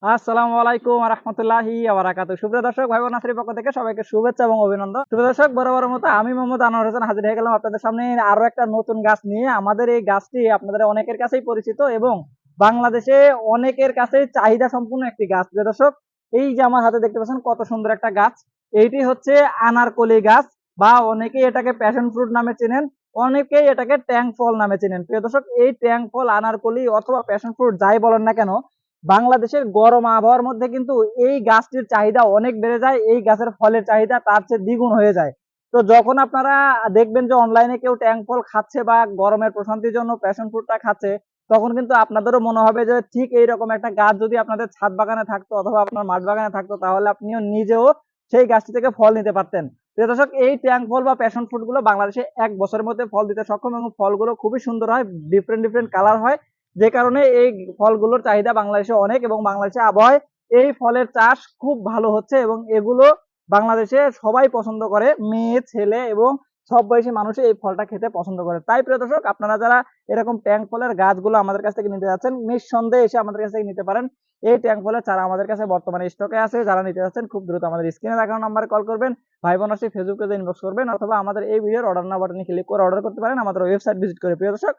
আসসালামু আলাইকুম ওয়া রাহমাতুল্লাহি ওয়া বারাকাতুহু। সুপ্রিয় দর্শক ভাই বোন নাসির পক্ষ থেকে সবাইকে শুভেচ্ছা এবং অভিনন্দন। সুপ্রিয় দর্শক বরাবরের মতো আমি মোহাম্মদ আনোয়ার হোসেন হাজির হয়ে গেলাম আপনাদের সামনে আরো একটা নতুন গাছ নিয়ে। আমাদের এই গাছটি আপনাদের অনেকের কাছেই পরিচিত এবং বাংলাদেশে অনেকের কাছেই চাহিদা সম্পূর্ণ একটি গাছ। প্রিয় দর্শক, এই যে আমার হাতে দেখতে পাচ্ছেন কত সুন্দর একটা গাছ। এইটি হচ্ছে আনারকলি গাছ বা অনেকেই এটাকে প্যাশন ফ্রুট নামে চেনেন, অনেকেই এটাকে ট্যাং ফল নামে চেনেন। প্রিয় দর্শক, এই ট্যাং ফল, আনারকলি অথবা প্যাশন ফ্রুট যাই বলেন না কেন, বাংলাদেশের গরম আবহাওয়ার মধ্যে কিন্তু এই গাছটির চাহিদা অনেক বেড়ে যায়। এই গাছের ফলের চাহিদা তার চেয়ে দ্বিগুণ হয়ে যায়। তো যখন আপনারা দেখবেন যে অনলাইনে কেউ ট্যাং ফল খাচ্ছে বা গরমের প্রশান্তির জন্য প্যাশন ফ্রুটটা খাচ্ছে, তখন কিন্তু আপনাদেরও মনে হবে যে ঠিক এইরকম একটা গাছ যদি আপনাদের ছাদ বাগানে থাকতো অথবা আপনার মাঠ বাগানে থাকতো, তাহলে আপনিও নিজেও সেই গাছটি থেকে ফল নিতে পারতেন। প্রিয় দর্শক, এই ট্যাং ফল বা প্যাশন ফ্রুট গুলো বাংলাদেশে 1 বছরের মধ্যে ফল দিতে সক্ষম এবং ফলগুলো খুবই সুন্দর হয়, ডিফারেন্ট ডিফারেন্ট কালার হয়। যে কারণে এই ফলগুলোর চাহিদা বাংলাদেশে অনেক এবং বাংলাদেশে আবহাওয়ায় এই ফলের চাষ খুব ভালো হচ্ছে এবং এগুলো বাংলাদেশে সবাই পছন্দ করে, মেয়ে ছেলে এবং সব বয়সী মানুষই এই ফলটা খেতে পছন্দ করে। তাই প্রিয় দর্শক, আপনারা যারা এরকম ট্যাং ফলের গাছগুলো আমাদের কাছ থেকে নিতে যাচ্ছেন, নিঃসন্দেহে এসে আমাদের কাছ থেকে নিতে পারেন। এই ট্যাং ফলের চারা আমাদের কাছে বর্তমানে স্টকে আছে। যারা নিতে যাচ্ছেন খুব দ্রুত আমাদের স্ক্রিনে দেখানো নাম্বারে কল করবেন, ভাই বোন আসে ফেসবুকে ইনবক্স করবেন অথবা আমাদের এই ভিডিওর অর্ডার নাও বাটনে ক্লিক করে অর্ডার করতে পারেন আমাদের ওয়েবসাইট ভিজিট করে। প্রিয় দর্শক,